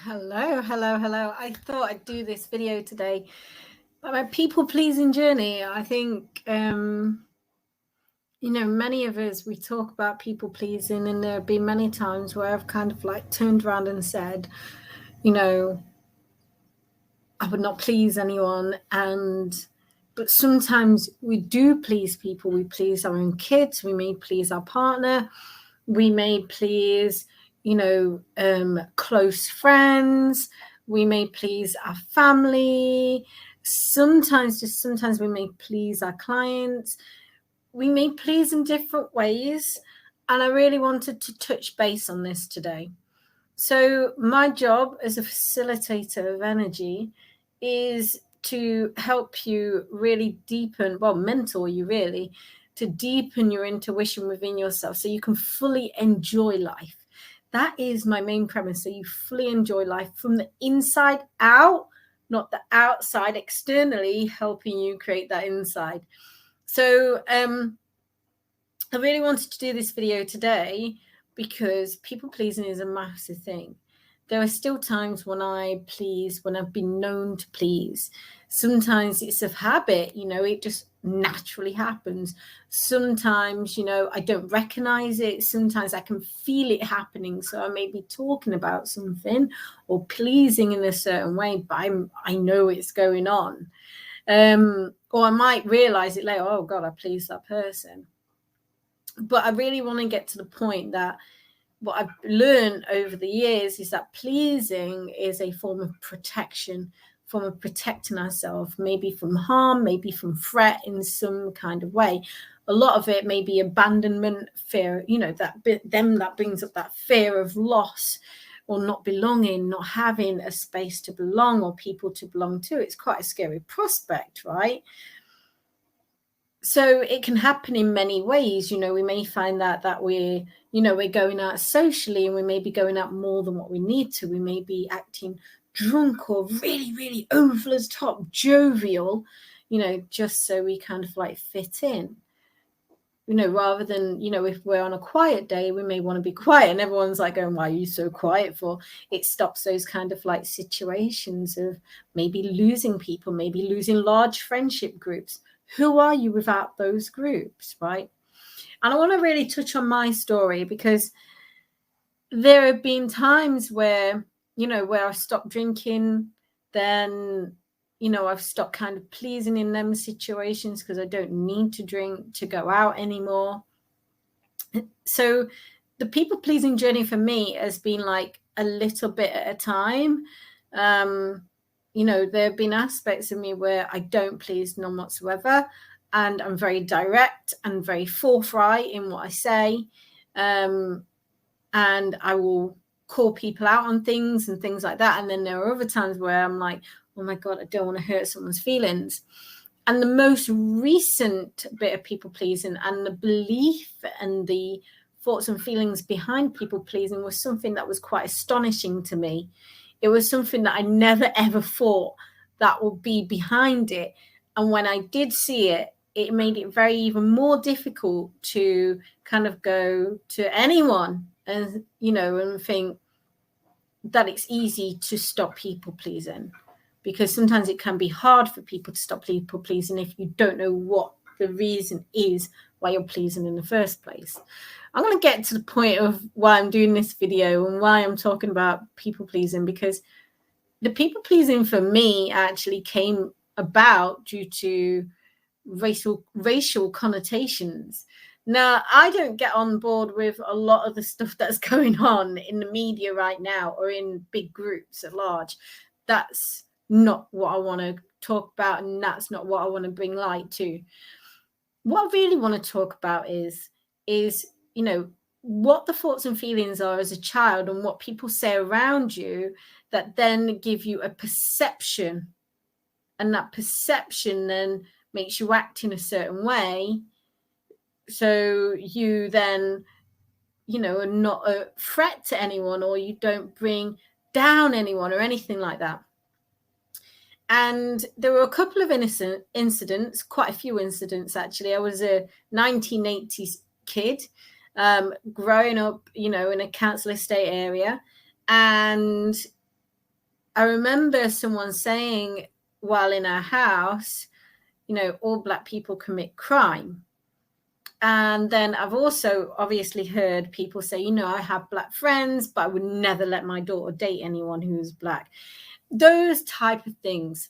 Hello. I thought I'd do this video today about my people-pleasing journey. I think, many of us, we talk about people-pleasing, and there have been many times where I've kind of like turned around and said, I would not please anyone. But sometimes we do please people. We please our own kids. We may please our partner. We may please close friends. We may please our family. Sometimes we may please our clients. We may please in different ways. And I really wanted to touch base on this today. So my job as a facilitator of energy is to help you really mentor you really, to deepen your intuition within yourself so you can fully enjoy life. That is my main premise. So you fully enjoy life from the inside out, not the outside externally helping you create that inside. So I really wanted to do this video today because people pleasing is a massive thing. There are still times when I've been known to please. Sometimes it's a habit, it just naturally happens. Sometimes, I don't recognize it. Sometimes I can feel it happening. So I may be talking about something or pleasing in a certain way, but I know it's going on. Or I might realize it later, oh God, I pleased that person. But I really want to get to the point that what I've learned over the years is that pleasing is a form of protection, form of protecting ourselves, maybe from harm, maybe from threat in some kind of way. A lot of it may be abandonment, fear, that brings up that fear of loss or not belonging, not having a space to belong or people to belong to. It's quite a scary prospect, right? So it can happen in many ways. We may find that we're going out socially and we may be going out more than what we need to. We may be acting drunk or really, really over the top jovial, just so we kind of like fit in. Rather than, if we're on a quiet day, we may want to be quiet and everyone's like going, why are you so quiet for? It stops those kind of like situations of maybe losing people, maybe losing large friendship groups. Who are you without those groups, right? And I want to really touch on my story because there have been times where, where I stopped drinking, then, I've stopped kind of pleasing in them situations because I don't need to drink to go out anymore. So the people pleasing journey for me has been like a little bit at a time. There have been aspects of me where I don't please none whatsoever. And I'm very direct and very forthright in what I say. And I will call people out on things and things like that. And then there are other times where I'm like, oh my God, I don't want to hurt someone's feelings. And the most recent bit of people pleasing and the belief and the thoughts and feelings behind people pleasing was something that was quite astonishing to me. It was something that I never, ever thought that would be behind it. And when I did see it, it made it very even more difficult to kind of go to anyone and, and think that it's easy to stop people pleasing. Because sometimes it can be hard for people to stop people pleasing if you don't know what the reason is why you're pleasing in the first place. I'm going to get to the point of why I'm doing this video and why I'm talking about people pleasing, because the people pleasing for me actually came about due to racial connotations. Now, I don't get on board with a lot of the stuff that's going on in the media right now or in big groups at large. That's not what I want to talk about, and that's not what I want to bring light to. What I really want to talk about is what the thoughts and feelings are as a child and what people say around you that then give you a perception, and that perception then makes you act in a certain way. So you then, are not a threat to anyone, or you don't bring down anyone or anything like that. And there were a couple of incidents, quite a few incidents, actually. I was a 1980s kid growing up, in a council estate area. And I remember someone saying while in our house, all Black people commit crime. And then I've also obviously heard people say, I have Black friends, but I would never let my daughter date anyone who's Black. Those type of things.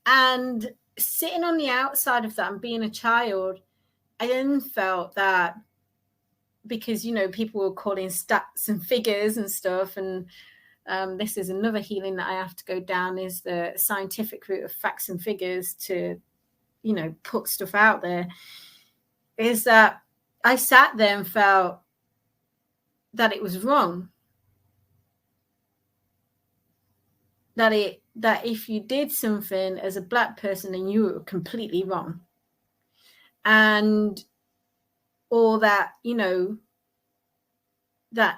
And sitting on the outside of that and being a child, I then felt that because, people were calling stats and figures and stuff. And this is another healing that I have to go down, is the scientific route of facts and figures to, put stuff out there, is that I sat there and felt that it was wrong. That if you did something as a Black person, then you were completely wrong. And or that, that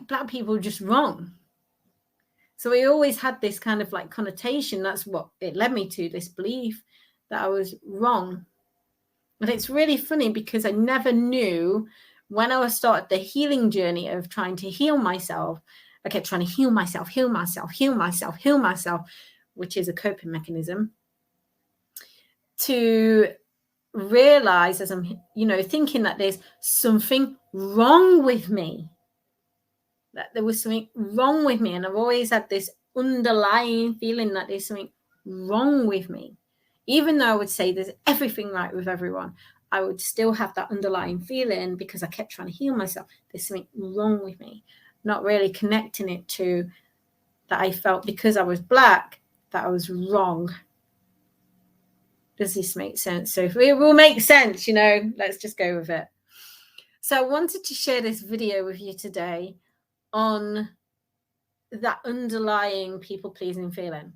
Black people were just wrong. So I always had this kind of like connotation. That's what it led me to, this belief that I was wrong. And it's really funny because I never knew when I started the healing journey of trying to heal myself. I kept trying to heal myself, which is a coping mechanism, to realize as I'm, thinking that there's something wrong with me, that there was something wrong with me. And I've always had this underlying feeling that there's something wrong with me. Even though I would say there's everything right with everyone, I would still have that underlying feeling because I kept trying to heal myself. There's something wrong with me, not really connecting it to that I felt because I was Black, that I was wrong. Does this make sense? So if it will make sense, let's just go with it. So I wanted to share this video with you today on that underlying people-pleasing feeling.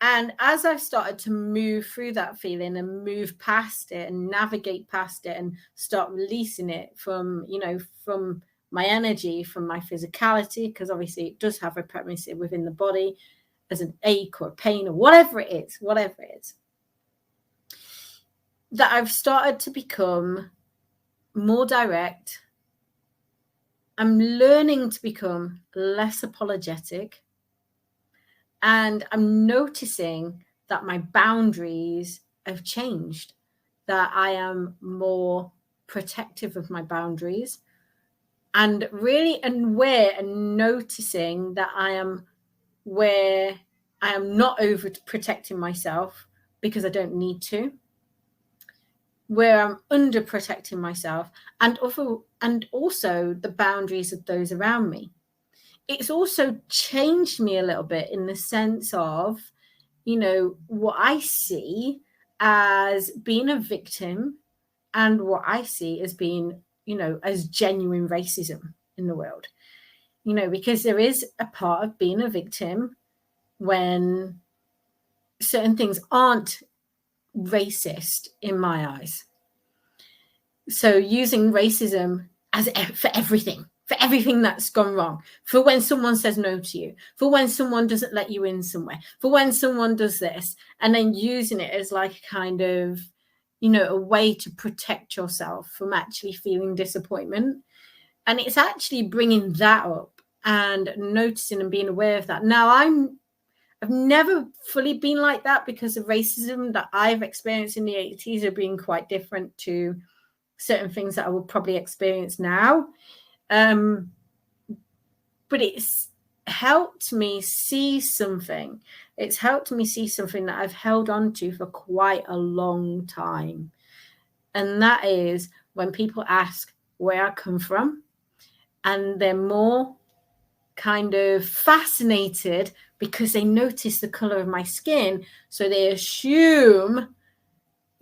And as I've started to move through that feeling and move past it and navigate past it and start releasing it from, from my energy, from my physicality, because obviously it does have a premise within the body as an ache or a pain or whatever it is, that I've started to become more direct. I'm learning to become less apologetic. And I'm noticing that my boundaries have changed, that I am more protective of my boundaries, and really aware and noticing that I am where I am not over protecting myself because I don't need to, where I'm under protecting myself, and also the boundaries of those around me. It's also changed me a little bit in the sense of, what I see as being a victim and what I see as being, as genuine racism in the world, because there is a part of being a victim when certain things aren't racist in my eyes. So using racism as for everything that's gone wrong, for when someone says no to you, for when someone doesn't let you in somewhere, for when someone does this, and then using it as like a kind of, a way to protect yourself from actually feeling disappointment. And it's actually bringing that up and noticing and being aware of that. Now, I've never fully been like that because the racism that I've experienced in the 80s have been quite different to certain things that I will probably experience now. But it's helped me see something. It's helped me see something that I've held on to for quite a long time. And that is when people ask where I come from, and they're more kind of fascinated because they notice the color of my skin. So they assume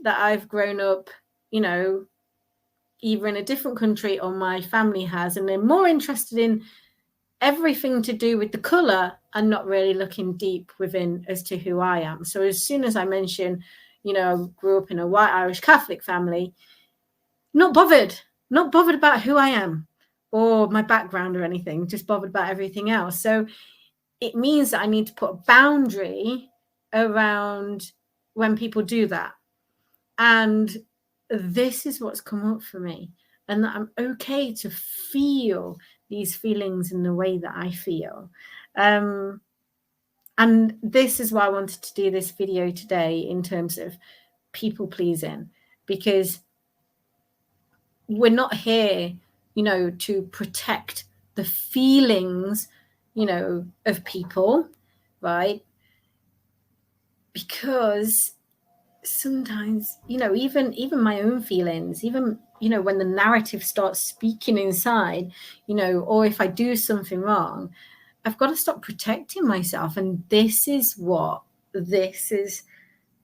that I've grown up, either in a different country or my family has, and they're more interested in everything to do with the color and not really looking deep within as to who I am. So as soon as I mention, I grew up in a white Irish Catholic family, not bothered about who I am or my background or anything, just bothered about everything else. So it means that I need to put a boundary around when people do that. And this is what's come up for me, and that I'm okay to feel these feelings in the way that I feel. And this is why I wanted to do this video today in terms of people pleasing, because we're not here, to protect the feelings, of people, right? Because sometimes, even my own feelings, even, when the narrative starts speaking inside, or if I do something wrong, I've got to stop protecting myself. And this is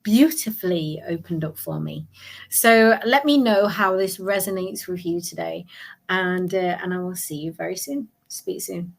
beautifully opened up for me. So let me know how this resonates with you today, and I will see you very soon. Speak soon.